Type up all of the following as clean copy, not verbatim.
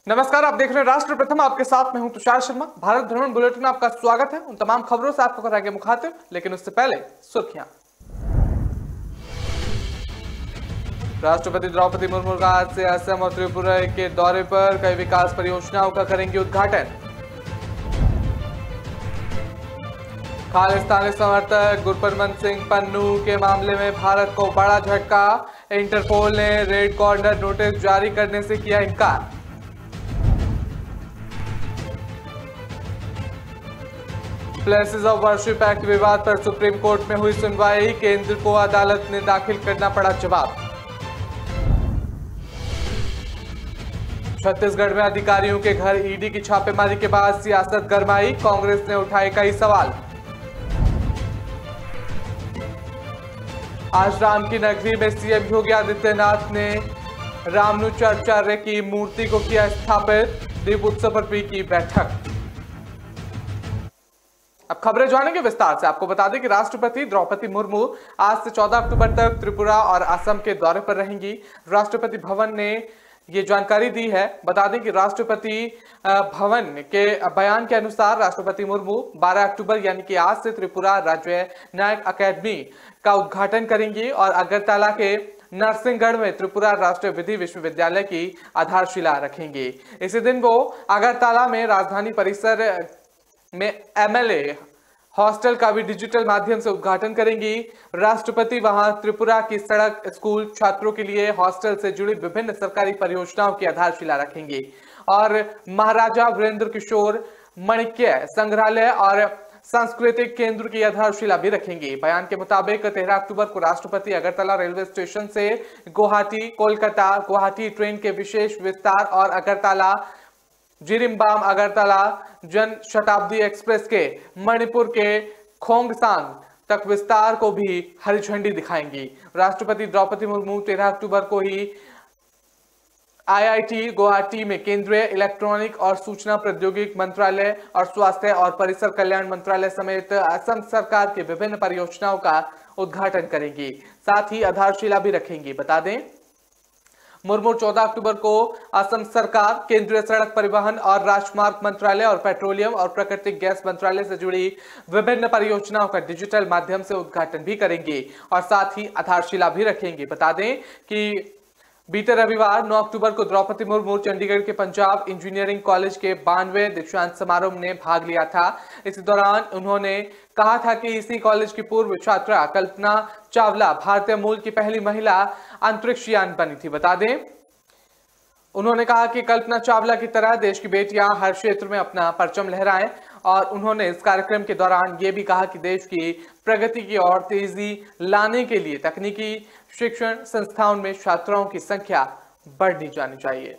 नमस्कार, आप देख रहे हैं राष्ट्र प्रथम। आपके साथ मैं हूं तुषार शर्मा। भारत भ्रमण बुलेटिन में आपका स्वागत है। उन तमाम खबरों से आपको कराएंगे मुखातिब, लेकिन उससे पहले सुर्खियां। राष्ट्रपति द्रौपदी मुर्मू का आज से असम और त्रिपुरा के दौरे पर, कई विकास परियोजनाओं का करेंगे उद्घाटन। खालिस्तानी समर्थक गुरपतवंत सिंह पन्नू के मामले में भारत को बड़ा झटका। इंटरपोल ने रेड कॉर्नर नोटिस जारी करने से किया इनकार। प्लेसेस ऑफ वर्शिप एक्ट विवाद पर सुप्रीम कोर्ट में हुई सुनवाई। केंद्र को अदालत ने दाखिल करना पड़ा जवाब। छत्तीसगढ़ में अधिकारियों के घर ईडी की छापेमारी के बाद सियासत गरमाई। कांग्रेस ने उठाए कई सवाल। आज राम की नगरी में सीएम योगी आदित्यनाथ ने रामानुजाचार्य की मूर्ति को किया स्थापित। दीप उत्सव पर भी की बैठक। अब खबरें जानेंगे विस्तार से। आपको बता दें कि राष्ट्रपति द्रौपदी मुर्मू आज से 14 अक्टूबर तक त्रिपुरा और असम के दौरे पर रहेंगी। राष्ट्रपति भवन ने ये जानकारी दी है। बता दें कि राष्ट्रपति भवन के बयान के अनुसार राष्ट्रपति मुर्मू 12 अक्टूबर यानी कि आज से त्रिपुरा राज्य न्यायिक अकादमी का उद्घाटन करेंगी और अगरतला के नरसिंहगढ़ में त्रिपुरा राष्ट्रीय विधि विश्वविद्यालय की आधारशिला रखेंगे। इसी दिन वो अगरतला में राजधानी परिसर में एमएलए हॉस्टल का भी डिजिटल माध्यम से उद्घाटन करेंगी। राष्ट्रपति वहां त्रिपुरा की सड़क, स्कूल, छात्रों के लिए हॉस्टल से जुड़ी विभिन्न सरकारी परियोजनाओं की आधारशिला रखेंगे और महाराजा वीरेंद्र किशोर माणिक्य संग्रहालय और सांस्कृतिक केंद्र की आधारशिला भी रखेंगे। बयान के मुताबिक 13 अक्टूबर को राष्ट्रपति अगरतला रेलवे स्टेशन से गुवाहाटी, कोलकाता, गुवाहाटी ट्रेन के विशेष विस्तार और अगरतला जिरिबाम अगरतला जन शताब्दी एक्सप्रेस के मणिपुर के खोंगसांग तक विस्तार को भी हरी झंडी दिखाएंगी। राष्ट्रपति द्रौपदी मुर्मू 13 अक्टूबर को ही आईआईटी गुवाहाटी में केंद्रीय इलेक्ट्रॉनिक और सूचना प्रौद्योगिकी मंत्रालय और स्वास्थ्य और परिसर कल्याण मंत्रालय समेत असम सरकार की विभिन्न परियोजनाओं का उद्घाटन करेंगी। साथ ही आधारशिला भी रखेंगी। बता दें मुर्मू 14 अक्टूबर को असम सरकार, केंद्रीय सड़क परिवहन और राजमार्ग मंत्रालय और पेट्रोलियम और प्राकृतिक गैस मंत्रालय से जुड़ी विभिन्न परियोजनाओं का डिजिटल माध्यम से उद्घाटन भी करेंगे और साथ ही आधारशिला भी रखेंगे। बता दें कि बीते रविवार 9 अक्टूबर को द्रौपदी मुर्मू चंडीगढ़ के पंजाब इंजीनियरिंग कॉलेज के 92वें दीक्षांत समारोह में भाग लिया था। इसी दौरान उन्होंने कहा था कि इसी कॉलेज की पूर्व छात्रा कल्पना चावला भारतीय मूल की पहली महिला अंतरिक्षयान बनी थी। बता दें उन्होंने कहा कि कल्पना चावला की तरह देश की बेटियां हर क्षेत्र में अपना परचम लहराएं और उन्होंने इस कार्यक्रम के दौरान ये भी कहा कि देश की प्रगति की ओर तेजी लाने के लिए तकनीकी शिक्षण संस्थाओं में छात्राओं की संख्या बढ़नी जानी चाहिए।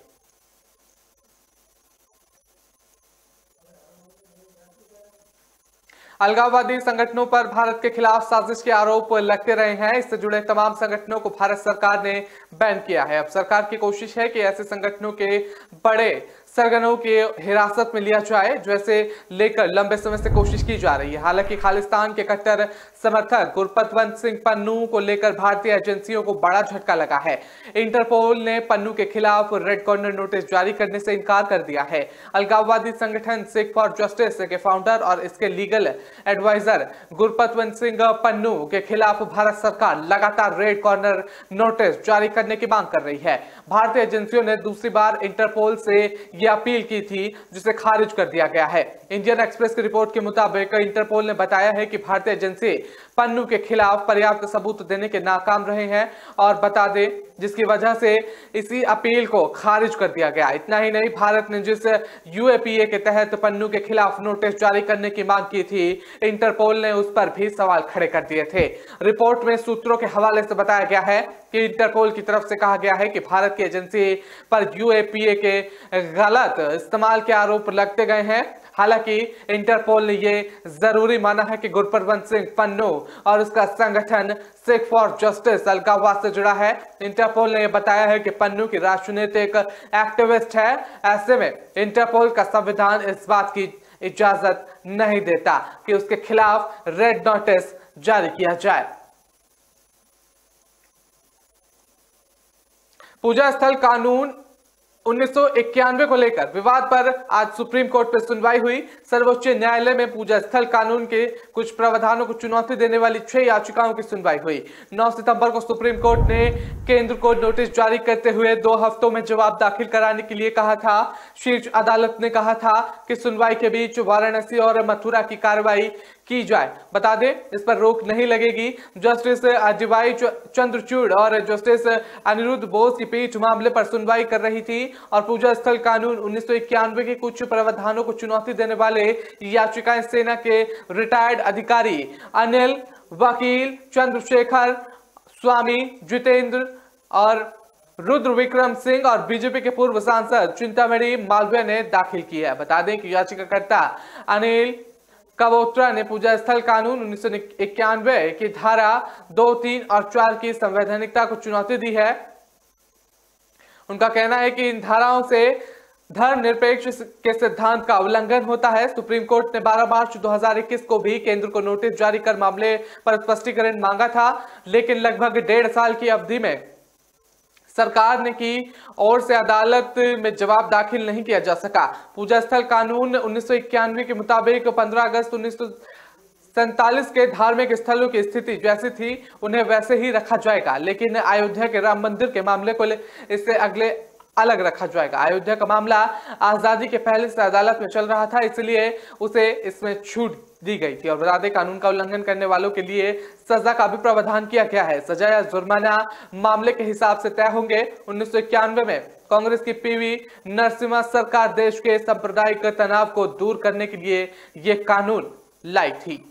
अलगाववादी संगठनों पर भारत के खिलाफ साजिश के आरोप लगते रहे हैं। इससे जुड़े तमाम संगठनों को भारत सरकार ने बैन किया है। अब सरकार की कोशिश है कि ऐसे संगठनों के बड़े सरगनों के हिरासत में लिया जाए, जैसे लेकर लंबे समय से कोशिश की जा रही है। हालांकि खालिस्तान के कट्टर समर्थक गुरपतवंत सिंह पन्नू को लेकर भारतीय एजेंसियों को बड़ा झटका लगा है। इंटरपोल ने पन्नू के खिलाफ रेड कॉर्नर नोटिस जारी करने से इनकार कर दिया है। अलगाववादी संगठन सिख फॉर जस्टिस के फाउंडर और इसके लीगल एडवाइजर गुरपतवंत सिंह पन्नू के खिलाफ भारत सरकार लगातार रेड कॉर्नर नोटिस जारी करने की मांग कर रही है। भारतीय एजेंसियों ने दूसरी बार इंटरपोल से यह अपील की थी, जिसे खारिज कर दिया गया है। इंडियन एक्सप्रेस की रिपोर्ट के मुताबिक इंटरपोल ने बताया है कि भारतीय एजेंसी पन्नू के खिलाफ पर्याप्त सबूत देने के नाकाम रहे हैं और बता दें जिसकी वजह से इसी अपील को खारिज कर दिया गया। इतना ही नहीं, भारत ने जिस यूएपीए के तहत पन्नू के खिलाफ नोटिस जारी करने की मांग की थी, इंटरपोल ने उस पर भी सवाल खड़े कर दिए थे। रिपोर्ट में सूत्रों के हवाले से बताया गया है कि इंटरपोल की तरफ से कहा गया है कि भारत की एजेंसी पर यूएपीए के गलत इस्तेमाल के आरोप लगते गए हैं। हालांकि इंटरपोल ने यह जरूरी माना है कि गुरपतवंत सिंह पन्नू और उसका संगठन सिख फॉर जस्टिस अलगाववाद से जुड़ा है। इंटरपोल ने यह बताया है कि पन्नू की राजनीतिक एक्टिविस्ट है। ऐसे में इंटरपोल का संविधान इस बात की इजाजत नहीं देता कि उसके खिलाफ रेड नोटिस जारी किया जाए। पूजा स्थल कानून 1991 को लेकर विवाद पर आज सुप्रीम कोर्ट में सुनवाई हुई। सर्वोच्च न्यायालय में पूजा स्थल कानून के कुछ प्रावधानों को चुनौती देने वाली 6 याचिकाओं की सुनवाई हुई। 9 सितंबर को सुप्रीम कोर्ट ने केंद्र को नोटिस जारी करते हुए 2 हफ्तों में जवाब दाखिल कराने के लिए कहा था। शीर्ष अदालत ने कहा था कि सुनवाई के बीच वाराणसी और मथुरा की कार्रवाई की जाए। बता दें, इस पर रोक नहीं लगेगी। जस्टिस डीवाई चंद्रचूड़ और जस्टिस अनिरुद्ध बोस की पीठ मामले पर सुनवाई कर रही थी और पूजा स्थल कानून 1991 के कुछ प्रावधानों को चुनौती देने वाले याचिकाएं सेना के रिटायर्ड अधिकारी अनिल वकील, चंद्रशेखर स्वामी, जितेंद्र और रुद्र विक्रम सिंह और बीजेपी के पूर्व सांसद चिंतामणि मालवीय ने दाखिल की है। बता दें कि याचिकाकर्ता अनिल कबोत्रा ने पूजा स्थल कानून 1991 की धारा 2, 3 और 4 की संवैधानिकता को चुनौती दी है। उनका कहना है कि इन धाराओं से धर्मनिरपेक्ष के सिद्धांत का उल्लंघन होता है। सुप्रीम कोर्ट ने 12 मार्च 2021 को भी केंद्र को नोटिस जारी कर मामले पर स्पष्टीकरण मांगा था, लेकिन लगभग 1.5 साल की अवधि में सरकार ने की और से अदालत में जवाब दाखिल नहीं किया जा सका। पूजा स्थल कानून 1991 के मुताबिक 15 अगस्त 1947 के धार्मिक स्थलों की स्थिति जैसी थी उन्हें वैसे ही रखा जाएगा, लेकिन अयोध्या के राम मंदिर के मामले को इससे अगले अलग रखा जाएगा। अयोध्या का मामला आजादी के पहले से अदालत में चल रहा था, इसलिए उसे इसमें छूट दी गई थी। और बता दें, कानून का उल्लंघन करने वालों के लिए सजा का भी प्रावधान किया गया है। सजा या जुर्माना मामले के हिसाब से तय होंगे। 1991 में कांग्रेस की पीवी नरसिम्हा सरकार देश के सांप्रदायिक तनाव को दूर करने के लिए यह कानून लाई थी।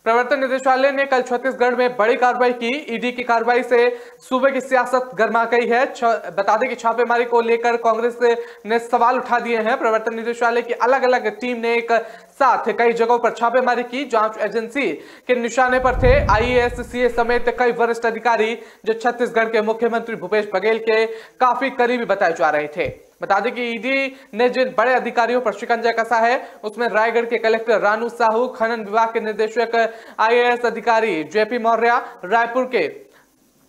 प्रवर्तन निदेशालय ने कल छत्तीसगढ़ में बड़ी कार्रवाई की। ईडी की कार्रवाई से सूबे की सियासत गर्मा गई है। बता दें कि छापेमारी को लेकर कांग्रेस ने सवाल उठा दिए हैं। प्रवर्तन निदेशालय की अलग अलग टीम ने एक साथ कई जगहों पर छापेमारी की। जांच एजेंसी के निशाने पर थे आईएएस, सीए समेत कई वरिष्ठ अधिकारी जो छत्तीसगढ़ के मुख्यमंत्री भूपेश बघेल के काफी करीबी बताए जा रहे थे। बता दें कि ईडी ने जिन बड़े अधिकारियों पर शिकंजा कसा है उसमें रायगढ़ के कलेक्टर रानू साहू, खनन विभाग के निदेशक आईएएस अधिकारी जेपी मौर्य, रायपुर के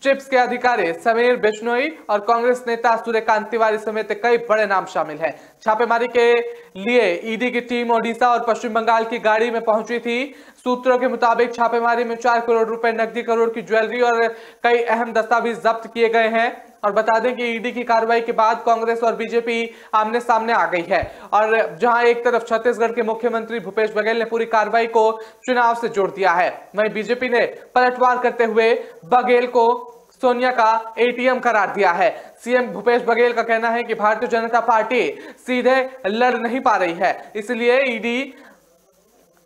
चिप्स के अधिकारी समीर बिश्नोई और कांग्रेस नेता सूर्यकांत तिवारी समेत कई बड़े नाम शामिल हैं। छापेमारी के लिए ईडी की टीम ओडिशा और पश्चिम बंगाल की गाड़ी में पहुंची थी। सूत्रों के मुताबिक छापेमारी में 4 करोड़ रुपए नकदी, करोड़ की ज्वेलरी और कई अहम दस्तावेज जब्त किए गए हैं। और बता दें कि ईडी की कार्रवाई के बाद कांग्रेस और बीजेपी आमने सामने आ गई है। और जहां एक तरफ छत्तीसगढ़ के मुख्यमंत्री भूपेश बघेल ने पूरी कार्रवाई को चुनाव से जोड़ दिया है, वहीं बीजेपी ने पलटवार करते हुए बघेल को सोनिया का एटीएम करार दिया है। सीएम भूपेश बघेल का कहना है कि भारतीय जनता पार्टी सीधे लड़ नहीं पा रही है, इसलिए ईडी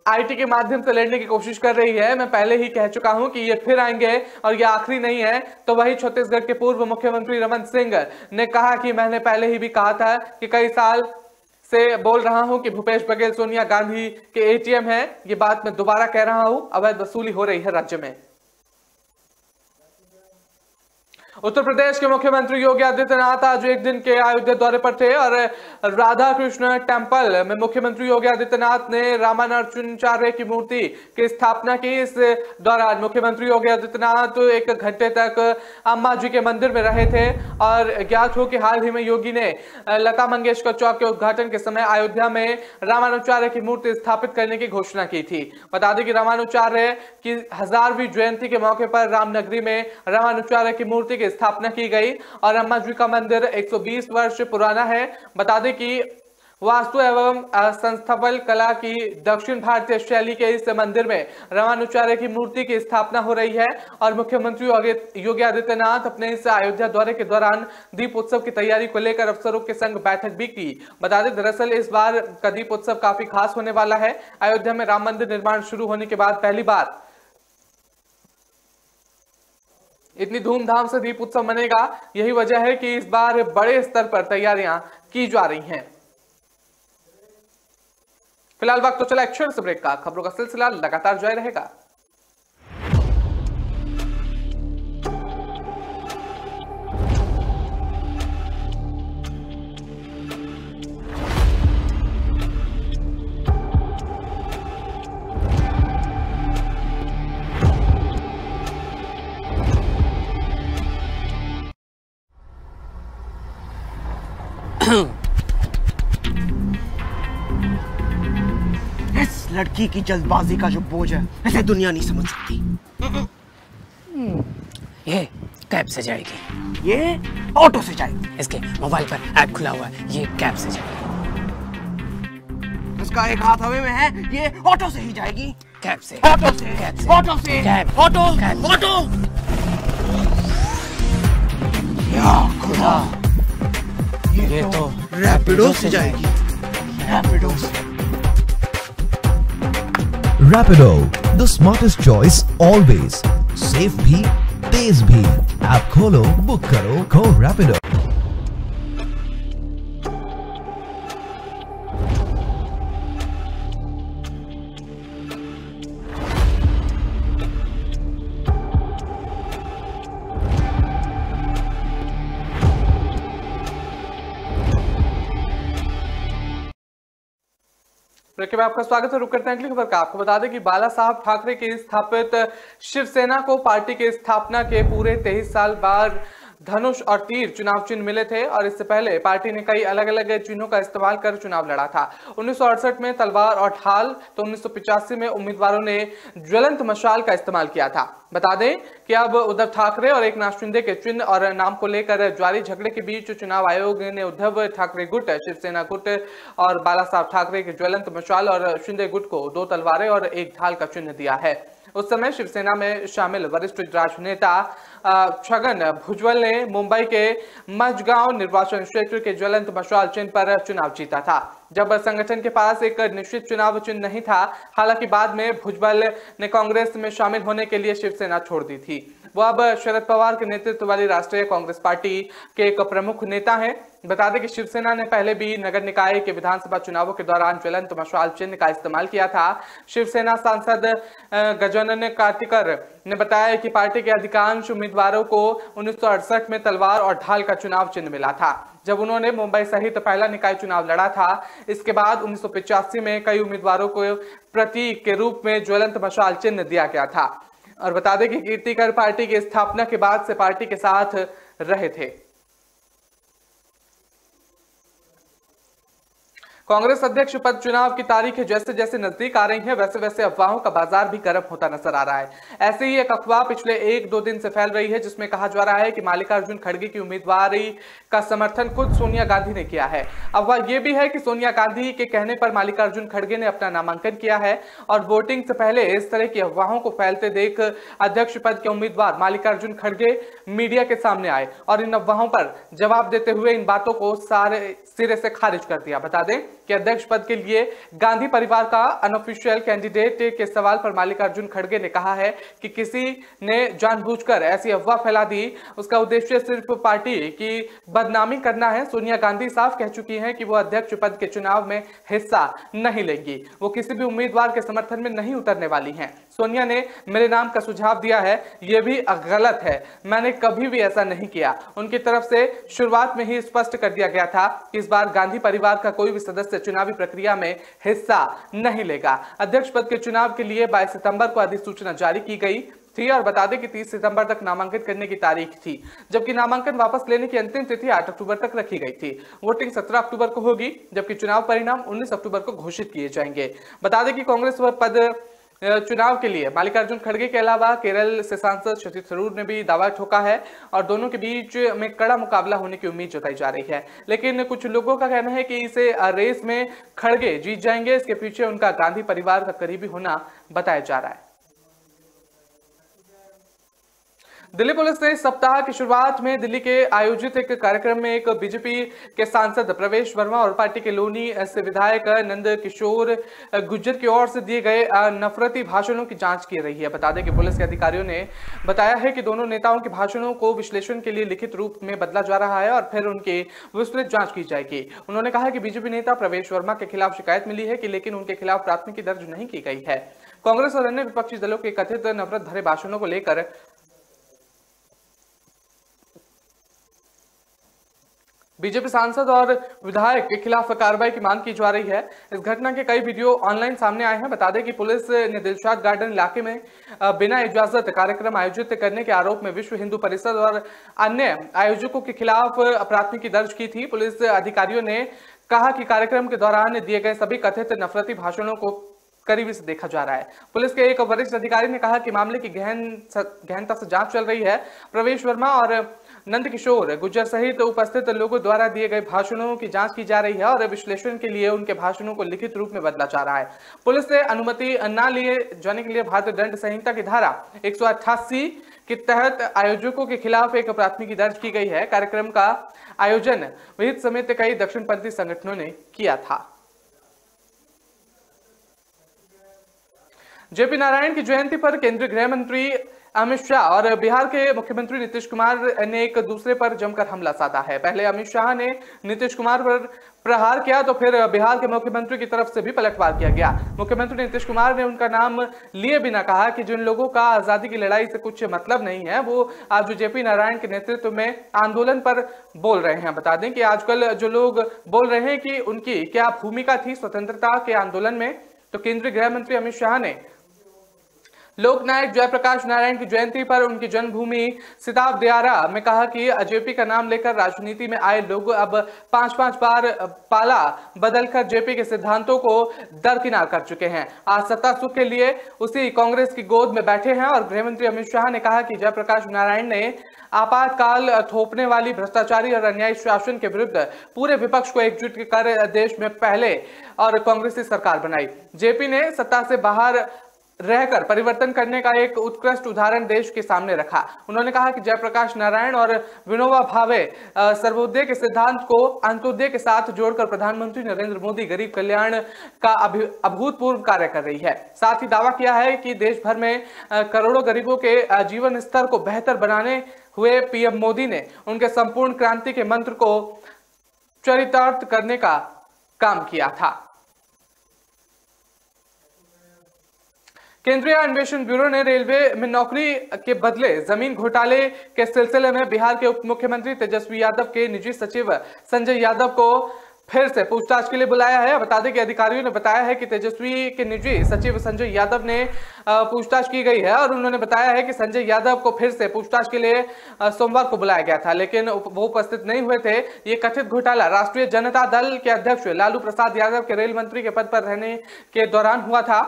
आईटी के माध्यम से लड़ने की कोशिश कर रही है। मैं पहले ही कह चुका हूं कि ये फिर आएंगे और ये आखिरी नहीं है। तो वही छत्तीसगढ़ के पूर्व मुख्यमंत्री रमन सिंह ने कहा कि मैंने पहले ही भी कहा था कि कई साल से बोल रहा हूं कि भूपेश बघेल सोनिया गांधी के एटीएम है। ये बात मैं दोबारा कह रहा हूं, अवैध वसूली हो रही है राज्य में। उत्तर प्रदेश के मुख्यमंत्री योगी आदित्यनाथ आज एक दिन के अयोध्या दौरे पर थे और राधा कृष्ण टेम्पल में मुख्यमंत्री योगी आदित्यनाथ ने रामानुजाचार्य की मूर्ति की स्थापना की। इस दौरान मुख्यमंत्री योगी आदित्यनाथ 1 घंटे तक अम्मा जी के मंदिर में रहे थे और ज्ञात हो कि हाल ही में योगी ने लता मंगेशकर चौक के उद्घाटन के समय अयोध्या में रामानुजाचार्य की मूर्ति स्थापित करने की घोषणा की थी। बता दें कि रामानुजाचार्य की 1000वीं जयंती के मौके पर रामनगरी में रामानुजाचार्य की मूर्ति की स्थापना की गई और अम्मा जी का मंदिर 120 वर्ष पुराना है। बता दें कि वास्तु एवं संस्थापन कला की दक्षिण भारतीय शैली के इस मंदिर में रामानुजाचार्य की मूर्ति की स्थापना हो रही है और मुख्यमंत्री योगी आदित्यनाथ अपने इस अयोध्या दौरे के दौरान दीप उत्सव की तैयारी को लेकर अफसरों के संग बैठक भी की। बता दें, दरअसल इस बार का दीप उत्सव काफी खास होने वाला है। अयोध्या में राम मंदिर निर्माण शुरू होने के बाद पहली बार इतनी धूमधाम से दीप उत्सव मनेगा। यही वजह है कि इस बार बड़े स्तर पर तैयारियां की जा रही हैं। फिलहाल वक्त तो चला एक छोटे से ब्रेक का। खबरों का सिलसिला लगातार जारी रहेगा। लड़की की जल्दबाजी का जो बोझ है इसे दुनिया नहीं समझ सकती। ये कैब से जाएगी, ये ऑटो से जाएगी। इसके मोबाइल पर ऐप खुला हुआ है, ये कैब से जाएगी। इसका एक हाथ हवा में है, ये ऑटो से ही जाएगी। कैब से, ऑटो से, कैब से, ऑटो से, कैब, ऑटो, कैब। ऑटो। या खुदा, ये तो रैपिडो से जाएगी। रैपिडो से। Rapido, the smartest choice always. Safe भी, तेज भी। ऐप खोलो, बुक करो, Go Rapido। ब्रेक में आपका स्वागत है। रुक करते हैं अगली खबर का। आपको बता दें कि बाला साहब ठाकरे की स्थापित शिवसेना को पार्टी के स्थापना के पूरे 23 साल बाद धनुष और तीर चुनाव चिन्ह मिले थे और इससे पहले पार्टी ने कई अलग अलग चिन्हों का इस्तेमाल कर चुनाव लड़ा था। 1968 में तलवार और ढाल, तो 1985 में उम्मीदवारों ने ज्वलंत मशाल का इस्तेमाल किया था। बता दें कि अब उद्धव ठाकरे और एकनाथ शिंदे के चिन्ह और नाम को लेकर जारी झगड़े के बीच चुनाव आयोग ने उद्धव ठाकरे गुट, शिवसेना गुट और बाला साहब ठाकरे के ज्वलंत मशाल और शिंदे गुट को 2 तलवारें और 1 ढाल का चिन्ह दिया है। उस समय शिवसेना में शामिल वरिष्ठ राजनेता छगन भुजबल ने मुंबई के मझगांव निर्वाचन क्षेत्र के ज्वलंत मशाल चिन्ह पर चुनाव जीता था, जब संगठन के पास एक निश्चित चुनाव चिन्ह नहीं था। हालांकि बाद में भुजबल ने कांग्रेस में शामिल होने के लिए शिवसेना छोड़ दी थी। वो अब शरद पवार के नेतृत्व वाली राष्ट्रीय कांग्रेस पार्टी के एक प्रमुख नेता हैं। बता दें कि शिवसेना ने पहले भी नगर निकाय के विधानसभा चुनावों के दौरान ज्वलंत मशाल चिन्ह का इस्तेमाल किया था। शिवसेना सांसद गजानन कार्तिकर ने बताया कि पार्टी के अधिकांश उम्मीदवारों को 1968 में तलवार और ढाल का चुनाव चिन्ह मिला था, जब उन्होंने मुंबई सहित पहला निकाय चुनाव लड़ा था। इसके बाद 1985 में कई उम्मीदवारों को प्रतीक के रूप में ज्वलंत मशाल चिन्ह दिया गया था। और बता दें कि कीर्तिकर पार्टी की स्थापना के बाद से पार्टी के साथ रहे थे। कांग्रेस अध्यक्ष पद चुनाव की तारीख जैसे जैसे नजदीक आ रही है, वैसे वैसे अफवाहों का बाजार भी गर्म होता नजर आ रहा है। ऐसे ही एक अफवाह पिछले 1-2 दिन से फैल रही है, जिसमें कहा जा रहा है कि मल्लिकार्जुन खड़गे की उम्मीदवारी का समर्थन खुद सोनिया गांधी ने किया है। अफवाह यह भी है कि सोनिया गांधी के कहने पर मल्लिकार्जुन खड़गे ने अपना नामांकन किया है और वोटिंग से पहले इस तरह की अफवाहों को फैलते देख अध्यक्ष पद के उम्मीदवार मल्लिकार्जुन खड़गे मीडिया के सामने आए और इन अफवाहों पर जवाब देते हुए इन बातों को सारे सिरे से खारिज कर दिया। बता दें कि अध्यक्ष पद के लिए गांधी परिवार का अनऑफिशियल कैंडिडेट के सवाल पर मल्लिकार्जुन खड़गे ने कहा है कि किसी ने जानबूझकर ऐसी अफवाह फैला दी, उसका उद्देश्य सिर्फ पार्टी की बदनामी करना है। सोनिया गांधी साफ कह चुकी हैं कि वो अध्यक्ष पद के चुनाव में हिस्सा नहीं लेंगी, वो किसी भी उम्मीदवार के समर्थन में नहीं उतरने वाली हैं। सोनिया ने मेरे नाम का सुझाव दिया है, यह भी गलत है, मैंने कभी भी ऐसा नहीं किया। उनकी तरफ से शुरुआत में ही स्पष्ट कर दिया गया था कि इस बार गांधी परिवार का कोई भी सदस्य चुनावी प्रक्रिया में हिस्सा नहीं लेगा। अध्यक्ष पद के चुनाव के लिए 22 सितंबर को अधिसूचना जारी की गई थी और बता दें कि 30 सितंबर तक नामांकन करने की तारीख थी, जबकि नामांकन वापस लेने की अंतिम तिथि 8 अक्टूबर तक रखी गई थी। वोटिंग 17 अक्टूबर को होगी, जबकि चुनाव परिणाम 19 अक्टूबर को घोषित किए जाएंगे। बता दें कि कांग्रेस पद चुनाव के लिए मल्लिकार्जुन खड़गे के अलावा केरल से सांसद शशि थरूर ने भी दावा ठोका है और दोनों के बीच में कड़ा मुकाबला होने की उम्मीद जताई जा रही है। लेकिन कुछ लोगों का कहना है कि इसे रेस में खड़गे जीत जाएंगे, इसके पीछे उनका गांधी परिवार का करीबी होना बताया जा रहा है। दिल्ली पुलिस ने सप्ताह की शुरुआत में दिल्ली के आयोजित एक कार्यक्रम में एक बीजेपी के सांसद प्रवेश वर्मा और पार्टी के लोनी से विधायक नंद किशोर गुर्जर की ओर से दिए गए नफरती भाषणों की जांच की रही है। बता दें कि पुलिस के अधिकारियों ने बताया है कि दोनों नेताओं के भाषणों को विश्लेषण के लिए लिखित रूप में बदला जा रहा है और फिर उनकी विस्तृत जांच की जाएगी। उन्होंने कहा कि बीजेपी नेता प्रवेश वर्मा के खिलाफ शिकायत मिली है, लेकिन उनके खिलाफ प्राथमिकी दर्ज नहीं की गई है। कांग्रेस और अन्य विपक्षी दलों के कथित नफरत भरे भाषणों को लेकर बीजेपी सांसद और विधायक के खिलाफ कार्रवाई की मांग की जा रही है। इस घटना के कई वीडियो ऑनलाइन सामने आए हैं। बता दें कि पुलिस ने दिलशाद गार्डन इलाके में बिना इजाजत कार्यक्रम आयोजित करने के आरोप में विश्व हिंदू परिषद और अन्य आयोजकों के खिलाफ प्राथमिकी दर्ज की थी। पुलिस अधिकारियों ने कहा कि कार्यक्रम के दौरान दिए गए सभी कथित नफरती भाषणों को करीबी से देखा जा रहा है। पुलिस के एक वरिष्ठ अधिकारी ने कहा कि मामले की गहनता से जांच चल रही है। प्रवेश वर्मा और नंदकिशोर गुर्जर सहित उपस्थित लोगों द्वारा दिए गए भाषणों की जांच की जा रही है और विश्लेषण के लिए उनके भाषणों को लिखित रूप में बदला जा रहा है। पुलिस से अनुमति न लिए जाने के लिए भारतीय दंड संहिता की धारा 188 के तहत आयोजकों के खिलाफ एक प्राथमिकी दर्ज की गई है। कार्यक्रम का आयोजन विहित समेत कई दक्षिणपंथी संगठनों ने किया था। जेपी नारायण की जयंती पर केंद्रीय गृह मंत्री अमित शाह और बिहार के मुख्यमंत्री नीतीश कुमार ने एक दूसरे पर जमकर हमला साधा है। पहले अमित शाह ने नीतीश कुमार पर प्रहार किया तो फिर बिहार के मुख्यमंत्री की तरफ से भी पलटवार किया गया। मुख्यमंत्री नीतीश कुमार ने उनका नाम लिए बिना कहा कि जिन लोगों का आजादी की लड़ाई से कुछ मतलब नहीं है वो आज जेपी नारायण के नेतृत्व में आंदोलन पर बोल रहे हैं। बता दें कि आजकल जो लोग बोल रहे हैं कि उनकी क्या भूमिका थी स्वतंत्रता के आंदोलन में, तो केंद्रीय गृह मंत्री अमित शाह ने लोकनायक जयप्रकाश नारायण की जयंती पर उनकी जन्मभूमि सिताब दियारा में कहा कि जेपी का नाम लेकर राजनीति में आए लोग अब 5-5 बार पाला बदलकर जेपी के सिद्धांतों को दरकिनार कर चुके हैं। आज सत्ता सुख के लिए उसी कांग्रेस की गोद में बैठे हैं। और गृहमंत्री अमित शाह ने कहा कि जयप्रकाश नारायण ने आपातकाल थोपने वाली भ्रष्टाचारी और अन्यायी शासन के विरुद्ध पूरे विपक्ष को एकजुट कर देश में पहले और कांग्रेसी सरकार बनाई। जेपी ने सत्ता से बाहर रहकर परिवर्तन करने का एक उत्कृष्ट उदाहरण देश के सामने रखा। उन्होंने कहा कि जयप्रकाश नारायण और विनोबा भावे सर्वोदय के सिद्धांत को अंत्योदय के साथ जोड़कर प्रधानमंत्री नरेंद्र मोदी गरीब कल्याण का अभूतपूर्व कार्य कर रही है। साथ ही दावा किया है कि देश भर में करोड़ों गरीबों के जीवन स्तर को बेहतर बनाने हुए पीएम मोदी ने उनके संपूर्ण क्रांति के मंत्र को चरितार्थ करने का काम किया था। केंद्रीय अन्वेषण ब्यूरो ने रेलवे में नौकरी के बदले जमीन घोटाले के सिलसिले में बिहार के उप मुख्यमंत्री तेजस्वी यादव के निजी सचिव संजय यादव को फिर से पूछताछ के लिए बुलाया है। बता दें कि अधिकारियों ने बताया है कि तेजस्वी के निजी सचिव संजय यादव ने पूछताछ की गई है और उन्होंने बताया है कि संजय यादव को फिर से पूछताछ के लिए सोमवार को बुलाया गया था, लेकिन वो उपस्थित नहीं हुए थे। ये कथित घोटाला राष्ट्रीय जनता दल के अध्यक्ष लालू प्रसाद यादव के रेल मंत्री के पद पर रहने के दौरान हुआ था।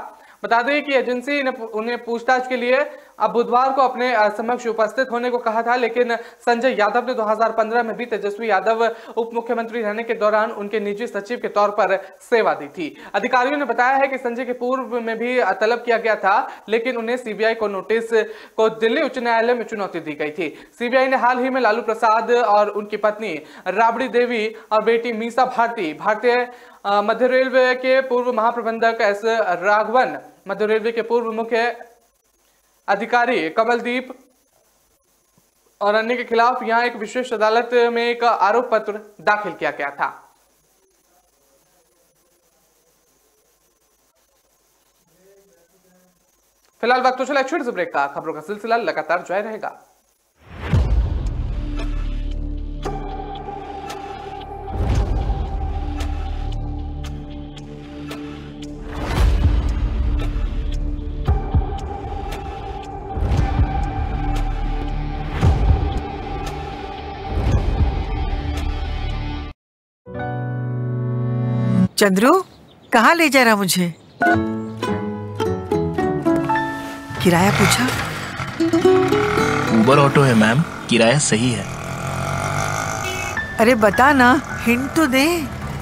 बता दें कि एजेंसी ने उन्हें पूछताछ के लिए अब बुधवार को अपने समक्ष उपस्थित होने को कहा था, लेकिन संजय यादव ने 2015 में भी तेजस्वी यादव उप मुख्यमंत्री रहने के दौरान उनके निजी सचिव के तौर पर सेवा दी थी। अधिकारियों ने बताया है कि संजय के पूर्व में भी तलब किया गया था, लेकिन उन्हें सीबीआई को नोटिस को दिल्ली उच्च न्यायालय में चुनौती दी गई थी। सीबीआई ने हाल ही में लालू प्रसाद और उनकी पत्नी राबड़ी देवी और बेटी मीसा भारती, भारतीय मध्य रेलवे के पूर्व महाप्रबंधक एस राघवन, मध्य रेलवे के पूर्व मुख्य अधिकारी कमलदीप और अन्य के खिलाफ यहां एक विशेष अदालत में एक आरोप पत्र दाखिल किया गया था। फिलहाल वक्त तो चला एक छोटे से ब्रेक का। खबरों का सिलसिला लगातार जारी रहेगा। चंद्रू, कहाँ ले जा रहा मुझे? किराया पूछा? उबर ऑटो है मैम, किराया सही है। अरे बता ना, हिंट तो दे।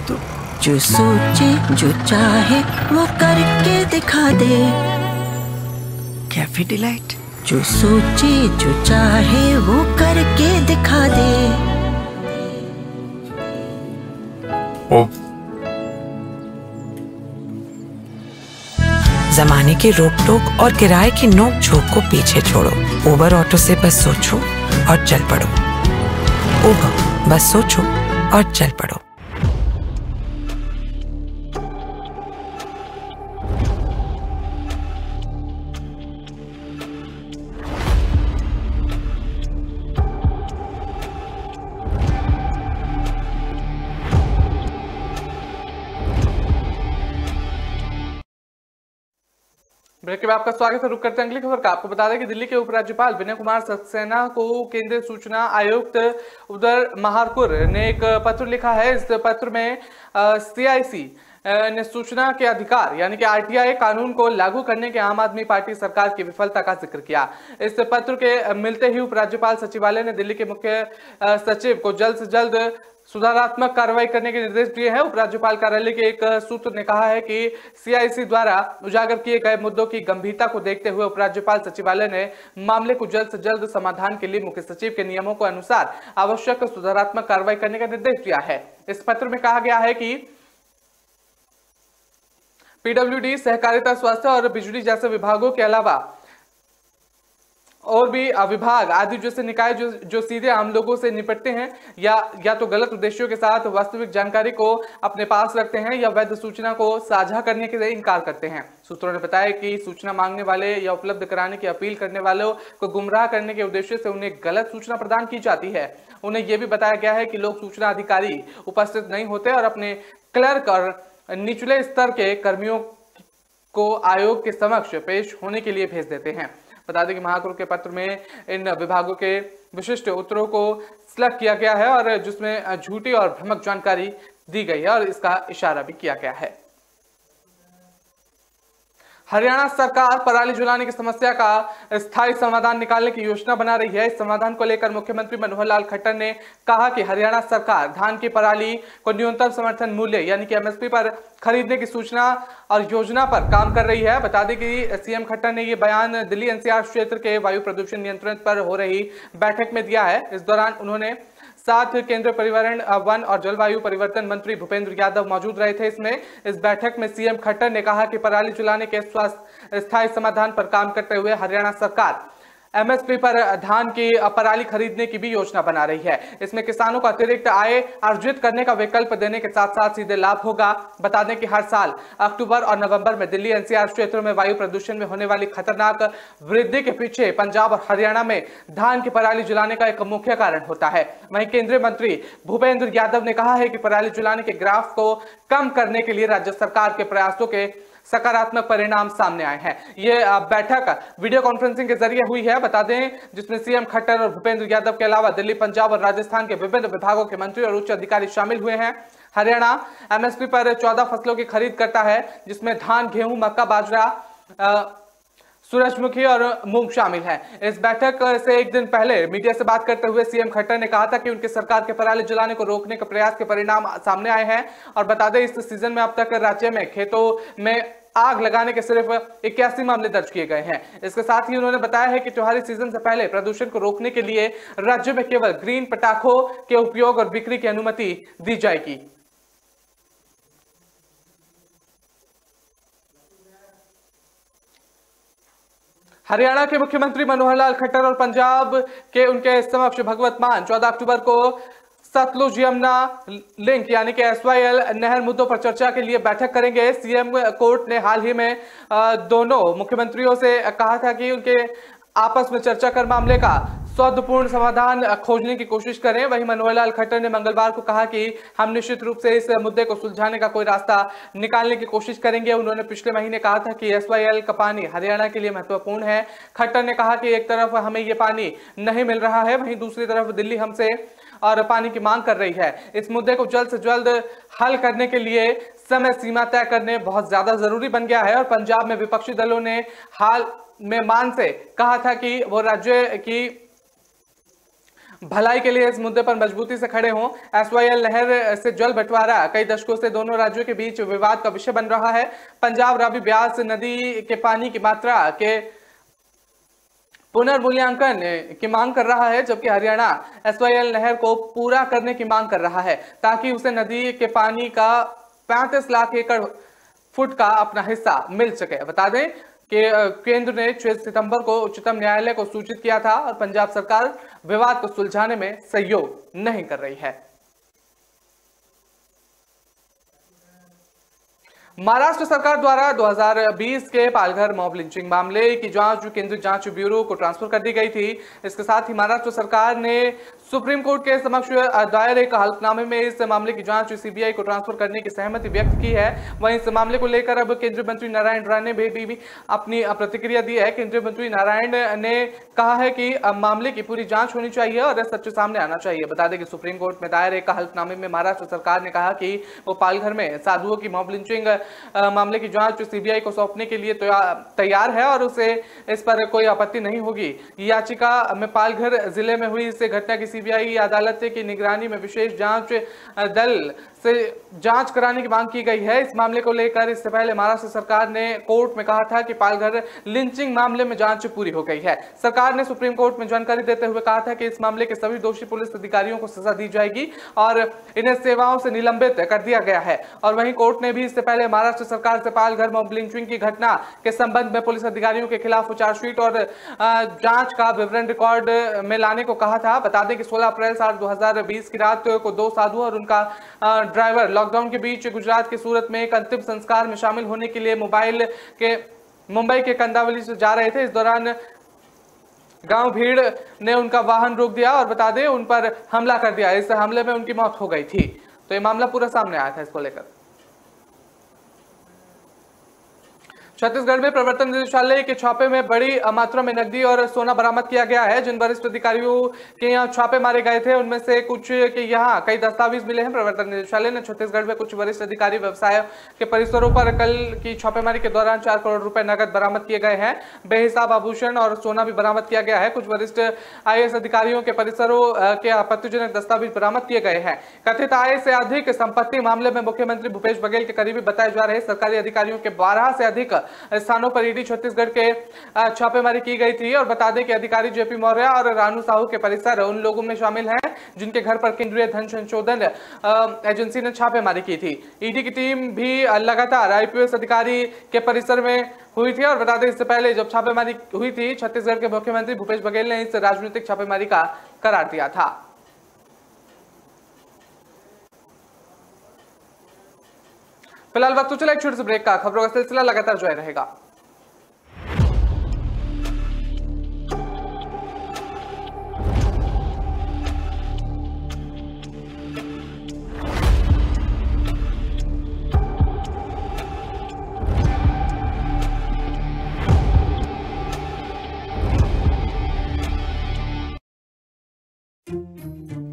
तो जो सोचे जो चाहे वो करके दिखा दे। Cafe delight. जो सोचे जो चाहे वो करके दिखा दे। ओ जमाने की रोक टोक और किराए की नोक झोंक को पीछे छोड़ो। उबर ऑटो से बस सोचो और चल पड़ो। उबर, बस सोचो और चल पड़ो। ब्रेक के बाद आपका स्वागत है। रुक करते हैं अगली खबर का। आपको बता दें कि दिल्ली के उपराज्यपाल विनय कुमार सक्सेना को केंद्रीय सूचना आयुक्त उदय महारपुर ने एक पत्र लिखा है। इस पत्र में CIC ने सूचना के अधिकार यानी कि RTI कानून को लागू करने के आम आदमी पार्टी सरकार की विफलता का जिक्र किया। इस पत्र के मिलते ही उपराज्यपाल सचिवालय ने दिल्ली के मुख्य सचिव को जल्द से जल्द सुधारात्मक कार्रवाई करने के निर्देश दिए हैं। उपराज्यपाल कार्यालय के एक सूत्र ने कहा है कि CIC द्वारा उजागर किए गए मुद्दों की गंभीरता को देखते हुए उपराज्यपाल सचिवालय ने मामले को जल्द से जल्द समाधान के लिए मुख्य सचिव के नियमों के अनुसार आवश्यक सुधारात्मक कार्रवाई करने का निर्देश दिया है। इस पत्र में कहा गया है कि PWD, सहकारिता, स्वास्थ्य और बिजली जैसे विभागों के अलावा और भी विभाग आदि जैसे निकाय जो सीधे आम लोगों से निपटते हैं या तो गलत उद्देश्यों के साथ वास्तविक जानकारी को अपने पास रखते हैं या वैध सूचना को साझा करने के लिए इनकार करते हैं। सूत्रों ने बताया कि सूचना मांगने वाले या उपलब्ध कराने की अपील करने वालों को गुमराह करने के उद्देश्य से उन्हें गलत सूचना प्रदान की जाती है। उन्हें यह भी बताया गया है कि लोग सूचना अधिकारी उपस्थित नहीं होते और अपने क्लर्क और निचले स्तर के कर्मियों को आयोग के समक्ष पेश होने के लिए भेज देते हैं। बता दें कि महाकुर के पत्र में इन विभागों के विशिष्ट उत्तरों को स्लग किया गया है और जिसमें झूठी और भ्रामक जानकारी दी गई है और इसका इशारा भी किया गया है। हरियाणा सरकार पराली जलाने की समस्या का स्थायी समाधान निकालने की योजना बना रही है। इस समाधान को लेकर मुख्यमंत्री मनोहर लाल खट्टर ने कहा कि हरियाणा सरकार धान की पराली को न्यूनतम समर्थन मूल्य यानी कि MSP पर खरीदने की सूचना और योजना पर काम कर रही है। बता दें कि CM खट्टर ने यह बयान दिल्ली NCR क्षेत्र के वायु प्रदूषण नियंत्रण पर हो रही बैठक में दिया है। इस दौरान उन्होंने साथ केंद्रीय पर्यावरण, वन और जलवायु परिवर्तन मंत्री भूपेंद्र यादव मौजूद रहे थे। इस बैठक में CM खट्टर ने कहा कि पराली जलाने के स्थायी समाधान पर काम करते हुए हरियाणा सरकार MSP पर धान की पराली खरीदने की भी योजना बना रही है। इसमें किसानों को अतिरिक्त आय अर्जित करने का विकल्प देने के साथ साथ सीधे लाभ होगा। बता दें कि हर साल अक्टूबर और नवंबर में दिल्ली NCR क्षेत्रों में वायु प्रदूषण में होने वाली खतरनाक वृद्धि के पीछे पंजाब और हरियाणा में धान की पराली जलाने का एक मुख्य कारण होता है। वहीं केंद्रीय मंत्री भूपेंद्र यादव ने कहा है कि पराली जलाने के ग्राफ को कम करने के लिए राज्य सरकार के प्रयासों के सकारात्मक परिणाम सामने आए हैं। ये बैठक वीडियो कॉन्फ्रेंसिंग के जरिए हुई है। बता दें जिसमें CM खट्टर और भूपेंद्र यादव के अलावा दिल्ली, पंजाब और राजस्थान के विभिन्न विभागों के मंत्री और उच्च अधिकारी शामिल हुए हैं। हरियाणा MSP पर 14 फसलों की खरीद करता है जिसमें धान, गेहूं, मक्का, बाजरा, सूरजमुखी और मूंग शामिल है। इस बैठक से एक दिन पहले मीडिया से बात करते हुए CM खट्टर ने कहा था कि उनकी सरकार के पराली जलाने को रोकने के प्रयास के परिणाम सामने आए हैं। और बता दें इस सीजन में अब तक राज्य में खेतों में आग लगाने के सिर्फ 81 मामले दर्ज किए गए हैं। इसके साथ ही उन्होंने बताया है कि त्योहारी सीजन से पहले प्रदूषण को रोकने के लिए राज्य में केवल ग्रीन पटाखों के उपयोग और बिक्री की अनुमति दी जाएगी। हरियाणा के मुख्यमंत्री मनोहर लाल खट्टर और पंजाब के उनके समक्ष भगवत मान 14 अक्टूबर को सतलुज यमुना लिंक यानी कि SYL नहर मुद्दों पर चर्चा के लिए बैठक करेंगे। CM कोर्ट ने हाल ही में दोनों मुख्यमंत्रियों से कहा था कि उनके आपस में चर्चा कर मामले का सौहार्दपूर्ण समाधान खोजने की कोशिश करें। वहीं मनोहर लाल खट्टर ने मंगलवार को कहा कि हम निश्चित रूप से इस मुद्दे को सुलझाने का कोई रास्ता निकालने की कोशिश करेंगे। उन्होंने पिछले महीने कहा था कि SYL का पानी हरियाणा के लिए महत्वपूर्ण है। खट्टर ने कहा कि एक तरफ हमें ये पानी नहीं मिल रहा है, वहीं दूसरी तरफ दिल्ली हमसे और पानी की मांग कर रही है। इस मुद्दे को जल्द से जल्द हल करने के लिए समय सीमा तय करने बहुत ज्यादा जरूरी बन गया है। और पंजाब में विपक्षी दलों ने हाल में मान से कहा था कि वो राज्य की भलाई के लिए इस मुद्दे पर मजबूती से खड़े हों। SYL नहर से जल बंटवारा कई दशकों से दोनों राज्यों के बीच विवाद का विषय बन रहा है। पंजाब रावी ब्यास नदी के पानी की मात्रा के पुनर्मूल्यांकन की मांग कर रहा है, जबकि हरियाणा SYL नहर को पूरा करने की मांग कर रहा है ताकि उसे नदी के पानी का 35 लाख एकड़ फुट का अपना हिस्सा मिल सके। बता दें कि केंद्र ने 6 सितंबर को उच्चतम न्यायालय को सूचित किया था और पंजाब सरकार विवाद को सुलझाने में सहयोग नहीं कर रही है। महाराष्ट्र सरकार द्वारा 2020 के पालघर मॉब लिंचिंग मामले की जांच केंद्रीय जांच ब्यूरो को ट्रांसफर कर दी गई थी। इसके साथ ही महाराष्ट्र सरकार ने सुप्रीम कोर्ट के समक्ष दायर एक हल्फनामे में इस मामले की जांच सीबीआई को ट्रांसफर करने की सहमति व्यक्त की है। वहीं इस मामले को लेकर अब केंद्रीय मंत्री नारायण राणे ने भी अपनी प्रतिक्रिया दी है। केंद्रीय मंत्री नारायण ने कहा है कि मामले की पूरी जांच होनी चाहिए और सच सामने आना चाहिए। बता दें कि सुप्रीम कोर्ट में दायर एक हल्फनामे में महाराष्ट्र सरकार ने कहा कि वो पालघर में साधुओं की मॉब लिंचिंग मामले की जांच सीबीआई को सौंपने के लिए तैयार है और उसे इस पर कोई आपत्ति नहीं होगी। याचिका में पालघर जिले में हुई इस घटना की सीबीआई अदालत की निगरानी में विशेष जांच दल से जांच कराने की मांग की गई है। इस मामले को लेकर इससे पहले महाराष्ट्र सरकार ने कोर्ट में कहा था कि पालघर लिंचिंग मामले में जांच पूरी हो गई है। सरकार ने सुप्रीम कोर्ट में जानकारी देते हुए कहा था कि इस मामले के सभी दोषी पुलिस अधिकारियों को सजा दी जाएगी और इन्हें सेवाओं से निलंबित कर दिया गया है। और वहीं कोर्ट ने भी इससे पहले महाराष्ट्र सरकार से पालघर मॉब लिंचिंग की घटना के संबंध में पुलिस अधिकारियों के खिलाफ चार्जशीट और जांच का विवरण रिकॉर्ड में लाने को कहा था। बता दें कि 16 अप्रैल साल 2020 की रात को 2 साधु और उनका ड्राइवर लॉकडाउन के बीच गुजरात के सूरत में एक अंतिम संस्कार में शामिल होने के लिए मुंबई के कंदावली से जा रहे थे। इस दौरान गांव भीड़ ने उनका वाहन रोक दिया और बता दें उन पर हमला कर दिया। इस हमले में उनकी मौत हो गई थी। तो ये मामला पूरा सामने आया था। इसको लेकर छत्तीसगढ़ में प्रवर्तन निदेशालय के छापे में बड़ी मात्रा में नकदी और सोना बरामद किया गया है। जिन वरिष्ठ अधिकारियों के यहाँ छापे मारे गए थे उनमें से कुछ के यहाँ कई दस्तावेज मिले हैं। प्रवर्तन निदेशालय ने छत्तीसगढ़ में कुछ वरिष्ठ अधिकारी व्यवसाय के परिसरों पर कल की छापेमारी के दौरान 4 करोड़ रुपए नकद बरामद किए गए हैं। बेहिसाब आभूषण और सोना भी बरामद किया गया है। कुछ वरिष्ठ IAS अधिकारियों के परिसरों के आपत्तिजनक दस्तावेज बरामद किए गए हैं। कथित आय से अधिक संपत्ति मामले में मुख्यमंत्री भूपेश बघेल के करीबी बताए जा रहे सरकारी अधिकारियों के 12 से अधिक स्थानों पर ईडी छत्तीसगढ़ के छापेमारी की गई थी। और बता दें कि अधिकारी JP मौर्य और रानू साहू के परिसर उन लोगों में शामिल हैं जिनके घर पर केंद्रीय धन संशोधन एजेंसी ने छापेमारी की थी। ईडी की टीम भी लगातार IPS अधिकारी के परिसर में हुई थी। और बता दें इससे पहले जब छापेमारी हुई थी छत्तीसगढ़ के मुख्यमंत्री भूपेश बघेल ने इस राजनीतिक छापेमारी का करार दिया था। फिलहाल वक्त तो चला एक छोटे से ब्रेक का। खबरों का सिलसिला लगातार जारी रहेगा।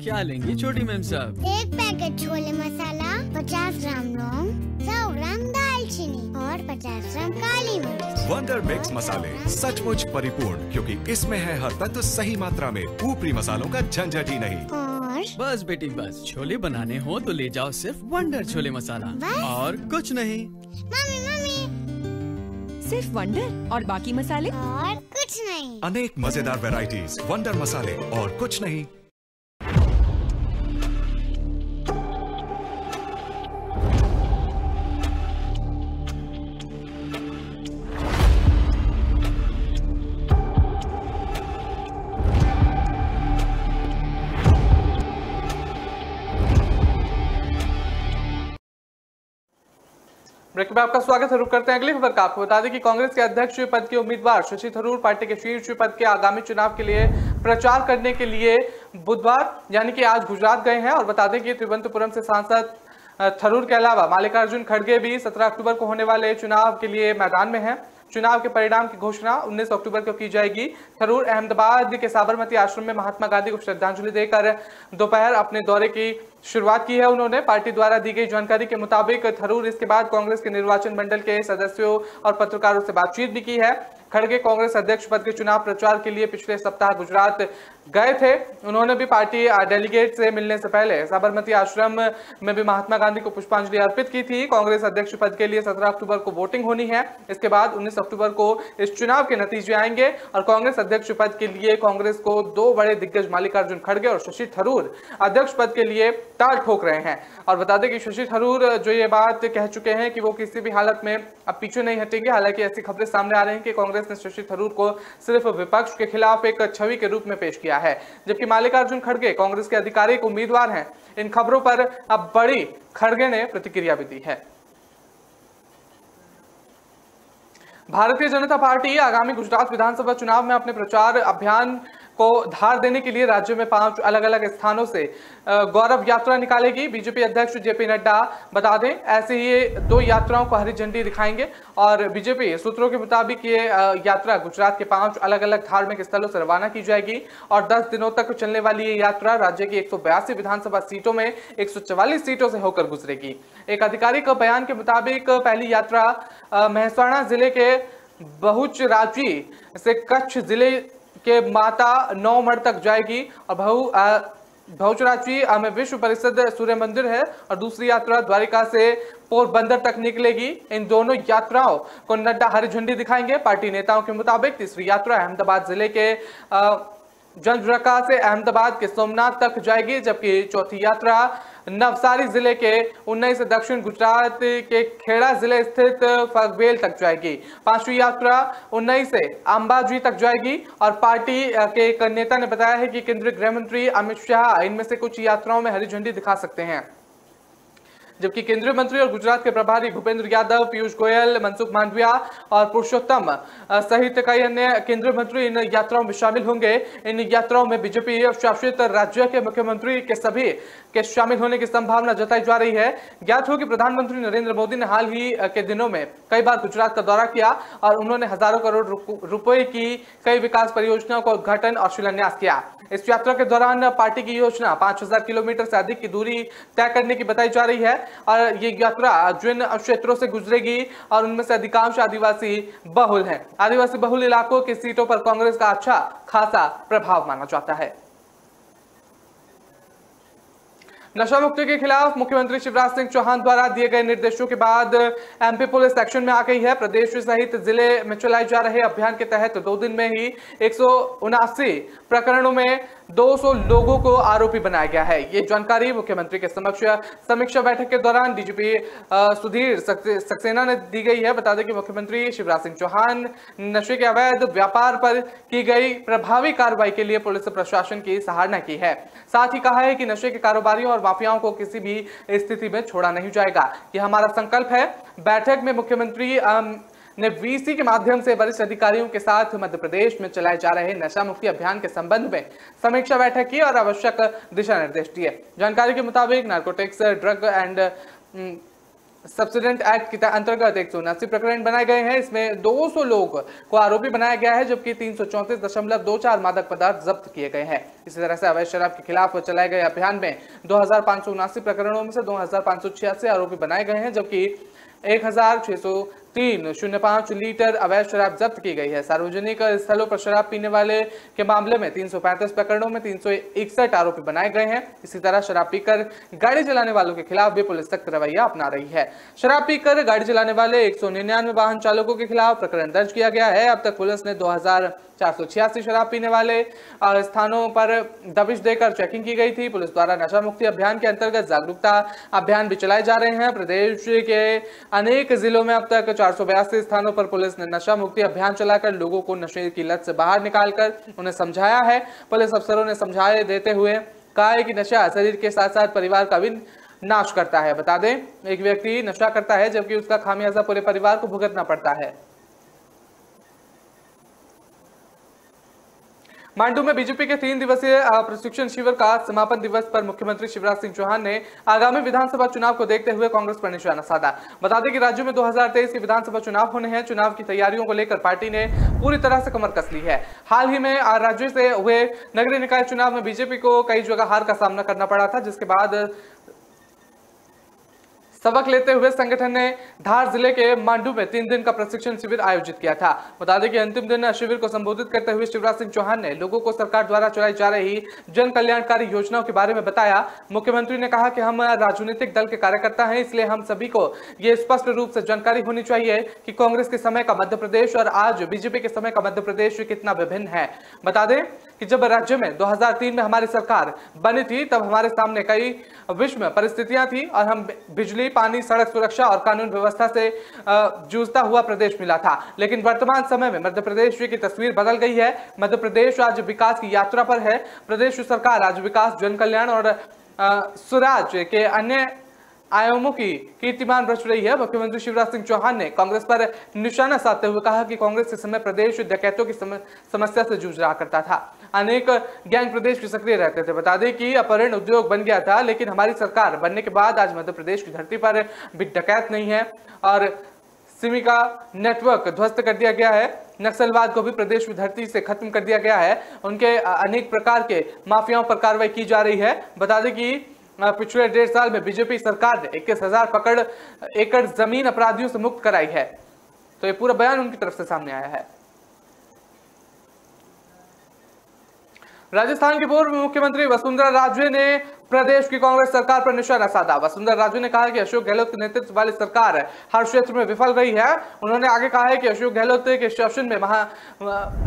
क्या लेंगी छोटी मैम साहब? एक पैकेट छोले मसाला, 50 ग्राम लौंग, 100 ग्राम दालचीनी और 50 ग्राम काली मिर्च। वंडर मिक्स मसाले सचमुच परिपूर्ण, क्योंकि इसमें है हर तत्व सही मात्रा में। ऊपरी मसालों का झंझट ही नहीं। और बस बेटी बस, छोले बनाने हो तो ले जाओ सिर्फ वंडर छोले मसाला और कुछ नहीं। मम्मी मम्मी, सिर्फ वंडर और बाकी मसाले और कुछ नहीं। अनेक मजेदार वैरायटीज, वंडर मसाले और कुछ नहीं। ब्रेक में आपका स्वागत है। रुक करते हैं अगली खबर का। आपको बता दें कि कांग्रेस के अध्यक्ष पद के उम्मीदवार शशि थरूर पार्टी के शीर्ष पद के आगामी चुनाव के लिए प्रचार करने के लिए बुधवार यानी कि आज गुजरात गए हैं। और बता दें कि तिरुवनंतपुरम से सांसद थरूर के अलावा मल्लिकार्जुन खड़गे भी 17 अक्टूबर को होने वाले चुनाव के लिए मैदान में हैं। चुनाव के परिणाम की घोषणा 19 अक्टूबर को की जाएगी। थरूर अहमदाबाद के साबरमती आश्रम में महात्मा गांधी को श्रद्धांजलि देकर दोपहर अपने दौरे की शुरुआत की है। उन्होंने पार्टी द्वारा दी गई जानकारी के मुताबिक थरूर इसके बाद कांग्रेस के निर्वाचन मंडल के सदस्यों और पत्रकारों से बातचीत भी की है। खड़गे कांग्रेस अध्यक्ष पद के चुनाव प्रचार के लिए पिछले सप्ताह गुजरात गए थे। उन्होंने भी पार्टी डेलीगेट से मिलने से पहले साबरमती आश्रम में भी महात्मा गांधी को पुष्पांजलि अर्पित की थी। कांग्रेस अध्यक्ष पद के लिए 17 अक्टूबर को वोटिंग होनी है। इसके बाद 19 अक्टूबर को इस चुनाव के नतीजे आएंगे और कांग्रेस अध्यक्ष पद के लिए कांग्रेस को 2 बड़े दिग्गज मल्लिकार्जुन खड़गे और शशि थरूर अध्यक्ष पद के लिए ताल ठोक रहे हैं। और बता दें कि शशि थरूर जो ये बात कह चुके हैं कि वो किसी भी हालत में अब पीछे नहीं हटेंगे। हालांकि ऐसी खबरें सामने आ रही हैं कि कांग्रेस ने शशि थरूर को सिर्फ विपक्ष के खिलाफ एक छवि के रूप में पेश किया है, जबकि मल्लिकार्जुन खड़गे कांग्रेस के आधिकारिक उम्मीदवार हैं। इन खबरों पर अब बड़ी खड़गे ने प्रतिक्रिया भी दी है। भारतीय जनता पार्टी आगामी गुजरात विधानसभा चुनाव में अपने प्रचार अभियान को धार देने के लिए राज्य में 5 अलग अलग स्थानों से गौरव यात्रा निकालेगी। बीजेपी अध्यक्ष जेपी नड्डा बता दें, ऐसे ही 2 यात्राओं को हरी झंडी दिखाएंगे और बीजेपी सूत्रों के मुताबिक ये यात्रा गुजरात के 5 अलग अलग धार्मिक स्थलों से रवाना की जाएगी और 10 दिनों तक चलने वाली ये यात्रा राज्य की 182 विधानसभा सीटों में 144 सीटों से होकर गुजरेगी। एक आधिकारिक बयान के मुताबिक पहली यात्रा मेहसाणा जिले के बहुचराजी से कच्छ जिले के माता 9 मढ़ तक जाएगी और बहुचराजी में विश्व परिषद सूर्य मंदिर है और दूसरी यात्रा द्वारिका से पोरबंदर तक निकलेगी। इन दोनों यात्राओं को नड्डा हरी झंडी दिखाएंगे। पार्टी नेताओं के मुताबिक तीसरी यात्रा अहमदाबाद जिले के जंजरका से अहमदाबाद के सोमनाथ तक जाएगी, जबकि चौथी यात्रा नवसारी जिले के उन्नई से दक्षिण गुजरात के खेड़ा जिले स्थित फगवेल तक जाएगी। 5वीं यात्रा उन्नई से अंबाजी तक जाएगी और पार्टी के एक नेता ने बताया है कि केंद्रीय गृह मंत्री अमित शाह इनमें से कुछ यात्राओं में हरी झंडी दिखा सकते हैं, जबकि केंद्रीय मंत्री और गुजरात के प्रभारी भूपेंद्र यादव, पीयूष गोयल, मनसुख मांडविया और पुरुषोत्तम सहित कई अन्य केंद्रीय मंत्री इन यात्राओं में शामिल होंगे। इन यात्राओं में बीजेपी शासित राज्य के मुख्यमंत्री के सभी के शामिल होने की संभावना जताई जा रही है। ज्ञात हो कि प्रधानमंत्री नरेंद्र मोदी ने हाल ही के दिनों में कई बार गुजरात का दौरा किया और उन्होंने हजारों करोड़ रुपए की कई विकास परियोजनाओं का उद्घाटन और शिलान्यास किया। इस यात्रा के दौरान पार्टी की योजना 5000 किलोमीटर से अधिक की दूरी तय करने की बताई जा रही है और ये यात्रा जिन क्षेत्रों से गुजरेगी और उनमें से अधिकांश आदिवासी बहुल हैं। आदिवासी बहुल इलाकों की सीटों पर कांग्रेस का अच्छा खासा प्रभाव माना जाता है। नशा मुक्ति के खिलाफ मुख्यमंत्री शिवराज सिंह चौहान द्वारा दिए गए निर्देशों के बाद एमपी पुलिस एक्शन में आ गई है। प्रदेश सहित जिले में चलाए जा रहे अभियान के तहत 2 दिन में ही 179 प्रकरणों में 200 लोगों को आरोपी बनाया गया है। ये जानकारी मुख्यमंत्री के समक्ष समीक्षा बैठक के दौरान डीजीपी सुधीर सक्सेना ने दी गई है। बता दें कि मुख्यमंत्री शिवराज सिंह चौहान नशे के अवैध व्यापार पर की गई प्रभावी कार्रवाई के लिए पुलिस प्रशासन की सराहना की है। साथ ही कहा है कि नशे के कारोबारियों और माफियाओं को किसी भी स्थिति में छोड़ा नहीं जाएगा, ये हमारा संकल्प है। बैठक में मुख्यमंत्री ने वीसी के माध्यम से वरिष्ठ अधिकारियों के साथ मध्य प्रदेश में चलाए जा रहे नशा मुक्ति अभियान के संबंध में समीक्षा बैठक की और आवश्यक दिशा निर्देश दिए। जानकारी के मुताबिक नार्कोटिक्स ड्रग एंड सब्सिडेंट एक्ट के अंतर्गत 179 प्रकरण बनाए गए हैं। इसमें 200 लोग को आरोपी बनाया गया है, जबकि 334.24 मादक पदार्थ जब्त किए गए हैं। इसी तरह से अवैध शराब के खिलाफ चलाए गए अभियान में 2579 प्रकरणों में से 2586 आरोपी बनाए गए हैं, जबकि 1603.05 लीटर अवैध शराब जब्त की गई है। सार्वजनिक स्थलों पर शराब पीने वाले के मामले में 335 प्रकरणों में 361 आरोपी बनाए गए हैं। इसी तरह शराब पीकर गाड़ी चलाने वालों के खिलाफ भी पुलिस सख्त रवैया अपना रही है। शराब पीकर गाड़ी चलाने वाले 199 वाहन चालकों के खिलाफ प्रकरण दर्ज किया गया है। अब तक पुलिस ने 2486 शराब पीने वाले स्थानों पर दबिश देकर चेकिंग की गई थी। पुलिस द्वारा नशा मुक्ति अभियान के अंतर्गत जागरूकता अभियान भी चलाए जा रहे हैं। प्रदेश के अनेक जिलों में अब तक 482 स्थानों पर पुलिस ने नशा मुक्ति अभियान चलाकर लोगों को नशे की लत से बाहर निकालकर उन्हें समझाया है। पुलिस अफसरों ने समझाए देते हुए कहा है कि नशा शरीर के साथ साथ परिवार का भी नाश करता है। बता दें, एक व्यक्ति नशा करता है जबकि उसका खामियाजा पूरे परिवार को भुगतना पड़ता है। मांडू में बीजेपी के 3 दिवसीय प्रशिक्षण शिविर का समापन दिवस पर मुख्यमंत्री शिवराज सिंह चौहान ने आगामी विधानसभा चुनाव को देखते हुए कांग्रेस पर निशाना साधा। बता दें कि राज्य में 2023 के विधानसभा चुनाव होने हैं। चुनाव की तैयारियों को लेकर पार्टी ने पूरी तरह से कमर कस ली है। हाल ही में राज्य से हुए नगरीय निकाय चुनाव में बीजेपी को कई जगह हार का सामना करना पड़ा था, जिसके बाद सबक लेते हुए संगठन ने धार जिले के मांडू में 3 दिन का प्रशिक्षण शिविर आयोजित किया था। बता दें कि अंतिम दिन शिविर को संबोधित करते हुए शिवराज सिंह चौहान ने लोगों को सरकार द्वारा चलाई जा रही जन कल्याणकारी योजनाओं के बारे में बताया। मुख्यमंत्री ने कहा कि हम राजनीतिक दल के कार्यकर्ता हैं, इसलिए हम सभी को ये स्पष्ट रूप से जानकारी होनी चाहिए कि कांग्रेस के समय का मध्य प्रदेश और आज बीजेपी के समय का मध्य प्रदेश कितना विभिन्न है। बता दें कि जब राज्य में 2003 में हमारी सरकार बनी थी, तब हमारे सामने कई विषम परिस्थितियां थी और हम बिजली, पानी, सड़क सुरक्षा और कानून व्यवस्था से जूझता हुआ प्रदेश मिला था। लेकिन वर्तमान समय में मध्य प्रदेश की तस्वीर बदल गई है। मध्य प्रदेश आज विकास की यात्रा पर है। प्रदेश सरकार आज विकास, जन कल्याण और स्वराज के अन्य आयामों की कीर्तिमान रच रही है। मुख्यमंत्री शिवराज सिंह चौहान ने कांग्रेस पर निशाना साधते हुए कहा कि कांग्रेस इस समय प्रदेश डकैतों की समस्या से जूझ रहा करता था। अनेक गैंग प्रदेश में सक्रिय रहते थे। बता दें कि अपहरण उद्योग बन गया था, लेकिन हमारी सरकार बनने के बाद आज मध्य प्रदेश की धरती पर भी डकैत नहीं है और सिमी का नेटवर्क ध्वस्त कर दिया गया है। नक्सलवाद को भी प्रदेश की धरती से खत्म कर दिया गया है। उनके अनेक प्रकार के माफियाओं पर कार्रवाई की जा रही है। बता दें कि पिछले 1.5 साल में बीजेपी सरकार ने 21,000 एकड़ जमीन अपराधियों से मुक्त कराई है। तो ये पूरा बयान उनकी तरफ से सामने आया है। राजस्थान की पूर्व मुख्यमंत्री वसुंधरा राजे ने प्रदेश की कांग्रेस सरकार पर निशाना साधा। वसुंधरा राजे ने कहा कि अशोक गहलोत के नेतृत्व वाली सरकार हर क्षेत्र में विफल रही है। उन्होंने आगे कहा है कि अशोक गहलोत के शासन में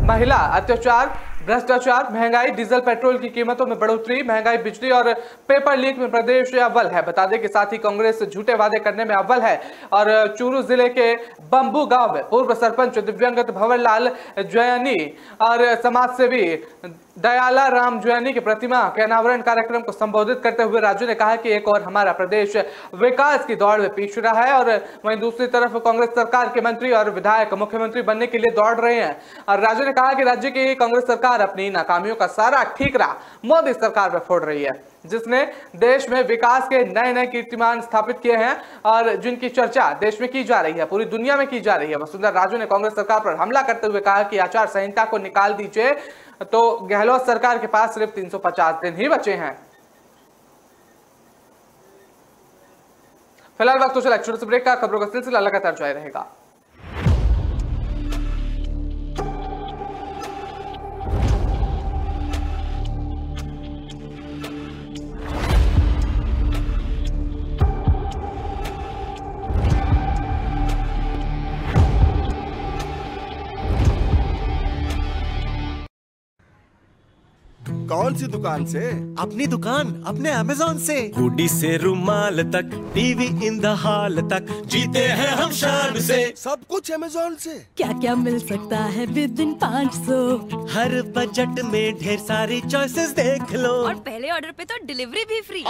महिला अत्याचार, भ्रष्टाचार, महंगाई, डीजल पेट्रोल की कीमतों में बढ़ोतरी, महंगाई, बिजली और पेपर लीक में प्रदेश अव्वल है। बता दें कि साथ ही कांग्रेस झूठे वादे करने में अव्वल है। और चूरू जिले के बंबू गांव में पूर्व सरपंच दिव्यांगत भंवरलाल जयानी और समाजसेवी दयाला राम जयानी की प्रतिमा के अनावरण कार्यक्रम को संबोधित करते हुए राज्य ने कहा कि एक और हमारा प्रदेश विकास की दौड़ में पीछे रहा है और वहीं दूसरी तरफ कांग्रेस सरकार के मंत्री और विधायक मुख्यमंत्री बनने के लिए दौड़ रहे हैं। और राज्य ने कहा कि राज्य की कांग्रेस सरकार अपनी नाकामियों का सारा ठीकरा मोदी सरकार पर फोड़ रही है, जिसने देश में विकास के नए नए कीर्तिमान स्थापित किए हैं और जिनकी चर्चा देश में की जा रही है, पूरी दुनिया में की जा रही है। वसुंधरा राजे ने कांग्रेस सरकार पर हमला करते हुए कहा कि आचार संहिता को निकाल दीजिए, तो गहलोत सरकार के पास सिर्फ 350 दिन ही बचे हैं। फिलहाल वक्त तो चला छोटे से ब्रेक का। खबरों का सिलसिला लगातार जारी रहेगा। कौन सी दुकान से? अपनी दुकान, अपने अमेज़न से। हुडी से रुमाल तक, टीवी इन द हॉल तक, जीते हैं हम शान से। सब कुछ अमेज़न से। क्या क्या मिल सकता है विदिन 500। हर बजट में ढेर सारी चॉइसेस देख लो, और पहले ऑर्डर पे तो डिलीवरी भी फ्री।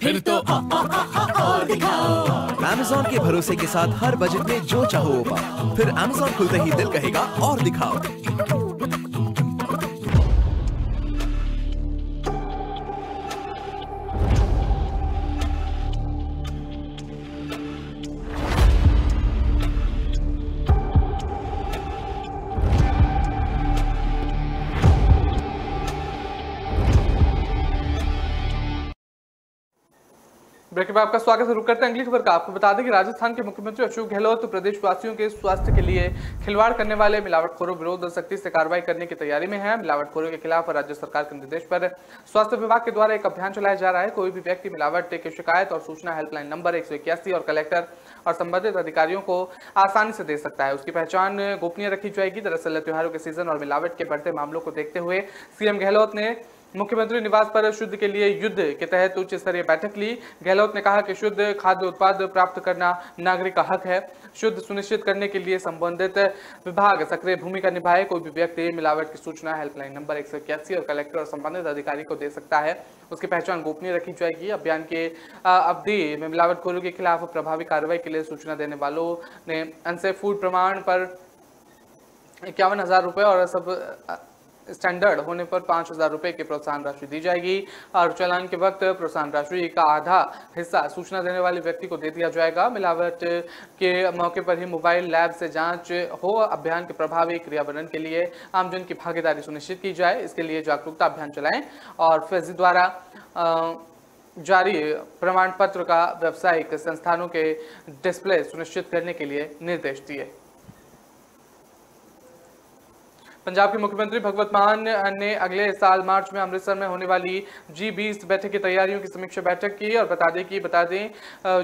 फिर तो और दिखाओ। अमेज़न के भरोसे के साथ हर बजट में जो चाहो वो पाओ। फिर अमेज़न खुलते ही दिल कहेगा और दिखाओ। ब्रेक के बाद आपका स्वागत है। रुक करते हैं अगली खबर का। आपको बता दें कि राजस्थान के मुख्यमंत्री अशोक गहलोत प्रदेशवासियों के स्वास्थ्य के लिए खिलवाड़ करने वाले मिलावटखोरों विरुद्ध सख्ती से कार्रवाई करने की तैयारी में है। मिलावटखोरों के खिलाफ राज्य सरकार के निर्देश पर स्वास्थ्य विभाग के द्वारा एक अभियान चलाया जा रहा है। कोई भी व्यक्ति मिलावट की शिकायत और सूचना हेल्पलाइन नंबर 181 और कलेक्टर और संबंधित अधिकारियों को आसानी से दे सकता है। उसकी पहचान गोपनीय रखी जाएगी। दरअसल त्योहारों के सीजन और मिलावट के बढ़ते मामलों को देखते हुए सीएम गहलोत ने मुख्यमंत्री निवास पर शुद्ध के लिए युद्ध के तहत उच्च स्तरीय बैठक ली। गहलोत ने कहा कि शुद्ध खाद्य उत्पाद प्राप्त करना नागरिक का हक है। शुद्ध सुनिश्चित करने के लिए संबंधित विभाग सक्रिय भूमिका निभाए। कोई भी व्यक्ति मिलावट की सूचना हेल्पलाइन नंबर 181 और कलेक्टर और संबंधित अधिकारी को दे सकता है। उसकी पहचान गोपनीय रखी जाएगी। अभियान के अवधि में मिलावटखोरों के खिलाफ प्रभावी कार्रवाई के लिए सूचना देने वालों ने अनसेफ फूड प्रमाण पर 51,000 रुपये और सब स्टैंडर्ड होने पर 5,000 रुपये की प्रोत्साहन राशि दी जाएगी। और चालान के वक्त प्रोत्साहन राशि का आधा हिस्सा सूचना देने वाले व्यक्ति को दे दिया जाएगा। मिलावट के मौके पर ही मोबाइल लैब से जांच हो। अभियान के प्रभावी क्रियान्वयन के लिए आमजन की भागीदारी सुनिश्चित की जाए। इसके लिए जागरूकता अभियान चलाएं और फैजी द्वारा जारी प्रमाण पत्र का व्यावसायिक संस्थानों के डिस्प्ले सुनिश्चित करने के लिए निर्देश दिए। पंजाब के मुख्यमंत्री भगवत मान ने अगले साल मार्च में अमृतसर में होने वाली G20 बैठक की तैयारियों की समीक्षा बैठक की। और बता दें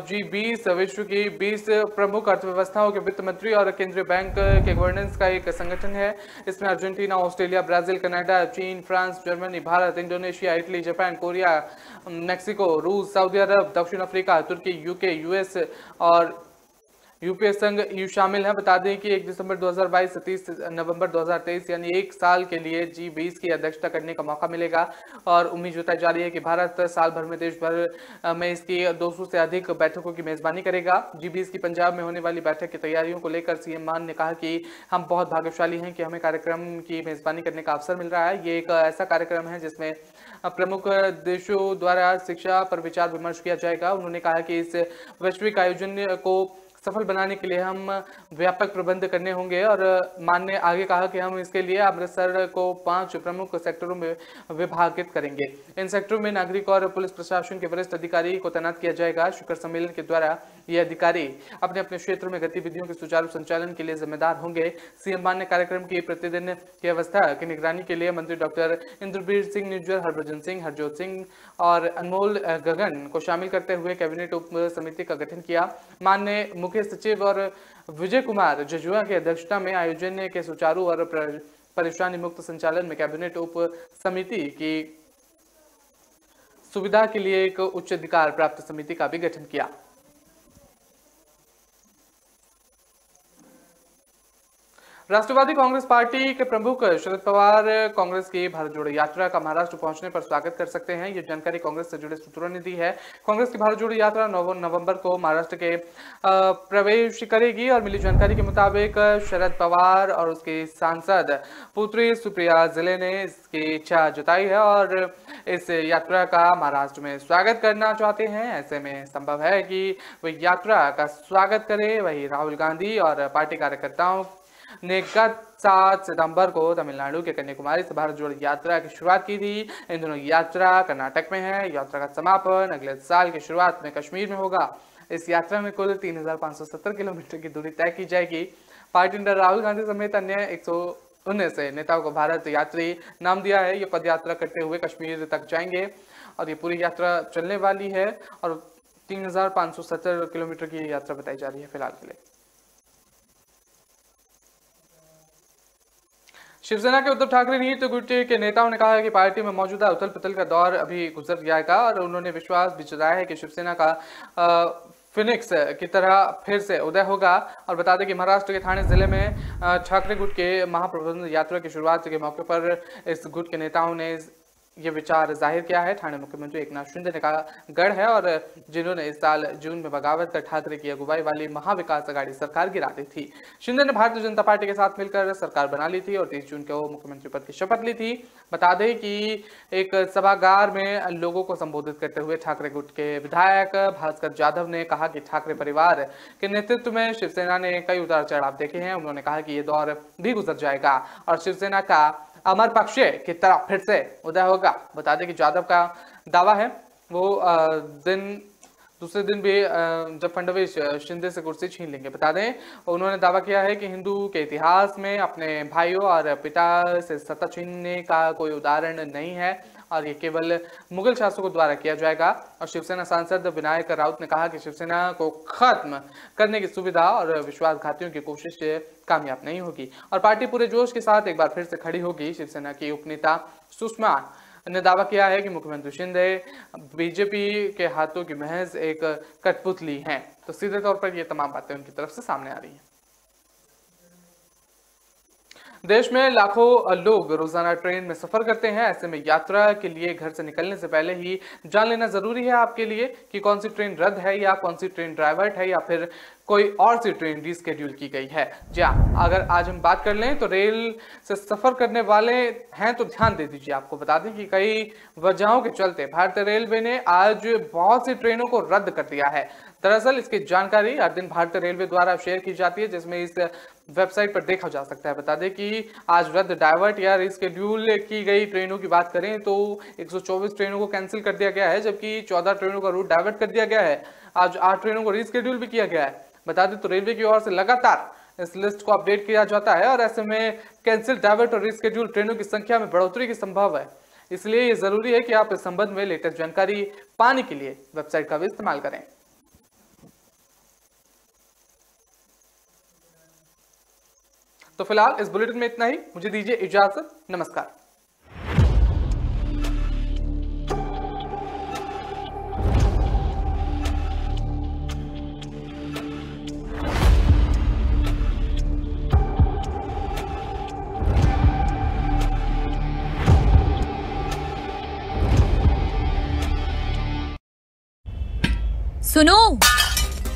G20 विश्व की 20 प्रमुख अर्थव्यवस्थाओं के वित्त मंत्री और केंद्रीय बैंक के गवर्नेंस का एक संगठन है। इसमें अर्जेंटीना, ऑस्ट्रेलिया, ब्राजील, कनाडा, चीन, France, Germany, Bharat, Indonesia, Italy, Japan, Korea, Mexico, रूस, सऊदी अरब, दक्षिण अफ्रीका, तुर्की, UK, US और यूपीए संघ EU शामिल है। बता दें कि 1 दिसंबर 2022 से 30 नवंबर 2023 यानी 1 साल के लिए G20 की अध्यक्षता करने का मौका मिलेगा और उम्मीद जताई जा रही है कि भारत साल भर में देश भर में इसकी 200 से अधिक बैठकों की मेजबानी करेगा। G20 की पंजाब में होने वाली बैठक की तैयारियों को लेकर सीएम मान ने कहा कि हम बहुत भाग्यशाली हैं कि हमें कार्यक्रम की मेजबानी करने का अवसर मिल रहा है। ये एक ऐसा कार्यक्रम है जिसमें प्रमुख देशों द्वारा शिक्षा पर विचार विमर्श किया जाएगा। उन्होंने कहा कि इस वैश्विक आयोजन को सफल बनाने के लिए हम व्यापक प्रबंध करने होंगे और मान ने आगे कहा कि हम इसके लिए अमृतसर को 5 प्रमुख सेक्टरों में विभाजित करेंगे। इन सेक्टरों में नागरिक और पुलिस प्रशासन के वरिष्ठ अधिकारी को तैनात किया जाएगा। शिखर सम्मेलन के द्वारा ये अधिकारी अपने अपने क्षेत्र में गतिविधियों के सुचारू संचालन के लिए जिम्मेदार होंगे। सीएम मान ने कार्यक्रम की प्रतिदिन की व्यवस्था की निगरानी के लिए मंत्री डॉक्टर इंद्रवीर सिंह निज्जर, हरभजन सिंह, हरजोत सिंह और अनमोल गगन को शामिल करते हुए कैबिनेट उप समिति का गठन किया। मान ने मुख्य सचिव और विजय कुमार जजुआ की अध्यक्षता में आयोजन के सुचारू और परेशानी मुक्त संचालन में कैबिनेट उप समिति की सुविधा के लिए एक उच्च अधिकार प्राप्त समिति का भी गठन किया। राष्ट्रवादी कांग्रेस पार्टी के प्रमुख शरद पवार कांग्रेस की भारत जोड़ो यात्रा का महाराष्ट्र पहुंचने पर स्वागत कर सकते हैं। ये जानकारी कांग्रेस से जुड़े सूत्रों ने दी है। कांग्रेस की भारत जोड़ो यात्रा 9 नवंबर को महाराष्ट्र के प्रवेश करेगी और मिली जानकारी के मुताबिक शरद पवार और उसके सांसद पुत्री सुप्रिया जिले ने इसकी इच्छा जताई है और इस यात्रा का महाराष्ट्र में स्वागत करना चाहते हैं। ऐसे में संभव है कि वह यात्रा का स्वागत करे। वही राहुल गांधी और पार्टी कार्यकर्ताओं ने गत 7 सितंबर को तमिलनाडु के कन्याकुमारी से भारत जोड़ो यात्रा की शुरुआत की थी। इन दोनों यात्रा कर्नाटक में है। यात्रा का समापन अगले साल की शुरुआत में कश्मीर में होगा। इस यात्रा में कुल 3570 किलोमीटर की दूरी तय की जाएगी। पार्टी ने राहुल गांधी समेत अन्य 119 नेताओं को भारत यात्री नाम दिया है। ये पद यात्रा करते हुए कश्मीर तक जाएंगे और ये पूरी यात्रा चलने वाली है और 3570 किलोमीटर की यात्रा बताई जा रही है फिलहाल के लिए। शिवसेना के उद्धव ठाकरे नीत गुट के नेताओं ने कहा है कि पार्टी में मौजूदा उथल पुथल का दौर अभी गुजर जाएगा और उन्होंने विश्वास भी जताया है कि शिवसेना का फिनिक्स की तरह फिर से उदय होगा। और बता दें कि महाराष्ट्र के ठाणे जिले में ठाकरे गुट के महाप्रबंधन यात्रा की शुरुआत के मौके पर इस गुट के नेताओं ने ये विचार जाहिर किया है। ठाणे मुख्यमंत्री एकनाथ शिंदे ने कहा गढ़ है और जिन्होंने इस साल जून में बगावत कर ठाकरे की अगुवाई वाली महाविकास अघाड़ी सरकार गिरा दी थी। शिंदे ने भारतीय जनता पार्टी के साथ मिलकर सरकार बना ली थी और 30 जून को मुख्यमंत्री पद की शपथ ली थी। बता दें कि एक सभागार में लोगों को संबोधित करते हुए ठाकरे गुट के विधायक भास्कर जाधव ने कहा कि ठाकरे परिवार के नेतृत्व में शिवसेना ने कई उतार चढ़ाव देखे हैं। उन्होंने कहा कि ये दौर भी गुजर जाएगा और शिवसेना का अमर पक्ष की तरफ फिर से उदय होगा। बता दें कि जाधव का दावा है वो दूसरे दिन भी जब फडणवीस शिंदे से कुर्सी छीन लेंगे। बता दें उन्होंने दावा किया है कि हिंदू के इतिहास में अपने भाइयों और पिता से सत्ता छीनने का कोई उदाहरण नहीं है और ये केवल मुगल शासकों द्वारा किया जाएगा। और शिवसेना सांसद विनायक राउत ने कहा कि शिवसेना को खत्म करने की सुविधा और विश्वासघातियों की कोशिश कामयाब नहीं होगी और पार्टी पूरे जोश के साथ एक बार फिर से खड़ी होगी। शिवसेना की उपनेता सुषमा ने दावा किया है कि मुख्यमंत्री शिंदे बीजेपी के हाथों की महज एक कठपुतली हैं। तो सीधे तौर पर ये तमाम बातें उनकी तरफ से सामने आ रही हैं। देश में लाखों लोग रोजाना ट्रेन में सफर करते हैं। ऐसे में यात्रा के लिए घर से निकलने से पहले ही जान लेना जरूरी है आपके लिए कि कौन सी ट्रेन रद्द है या कौन सी ट्रेन डाइवर्ट है या फिर कोई और सी ट्रेन रिस्केड्यूल की गई है। जी हाँ, अगर आज हम बात कर लें तो रेल से सफर करने वाले हैं तो ध्यान दे दीजिए। आपको बता दें कि कई वजहों के चलते भारतीय रेलवे ने आज बहुत सी ट्रेनों को रद्द कर दिया है। दरअसल इसकी जानकारी हर दिन भारतीय रेलवे द्वारा शेयर की जाती है जिसमें इस वेबसाइट पर देखा जा सकता है। बता दें कि आज रद्द, डाइवर्ट या रिस्केड्यूल की गई ट्रेनों की बात करें तो 124 ट्रेनों को कैंसिल कर दिया गया है जबकि 14 ट्रेनों का रूट डाइवर्ट कर दिया गया है। आज 8 ट्रेनों को रिस्केड्यूल भी किया गया है। बता दें तो रेलवे की ओर से लगातार इस लिस्ट को अपडेट किया जाता है और ऐसे में कैंसिल, डाइवर्ट और रिस्केड्यूल ट्रेनों की संख्या में बढ़ोतरी की संभव है। इसलिए ये जरूरी है कि आप इस संबंध में लेटेस्ट जानकारी पाने के लिए वेबसाइट का भी इस्तेमाल करें। तो फिलहाल इस बुलेटिन में इतना ही। मुझे दीजिए इजाजत। नमस्कार।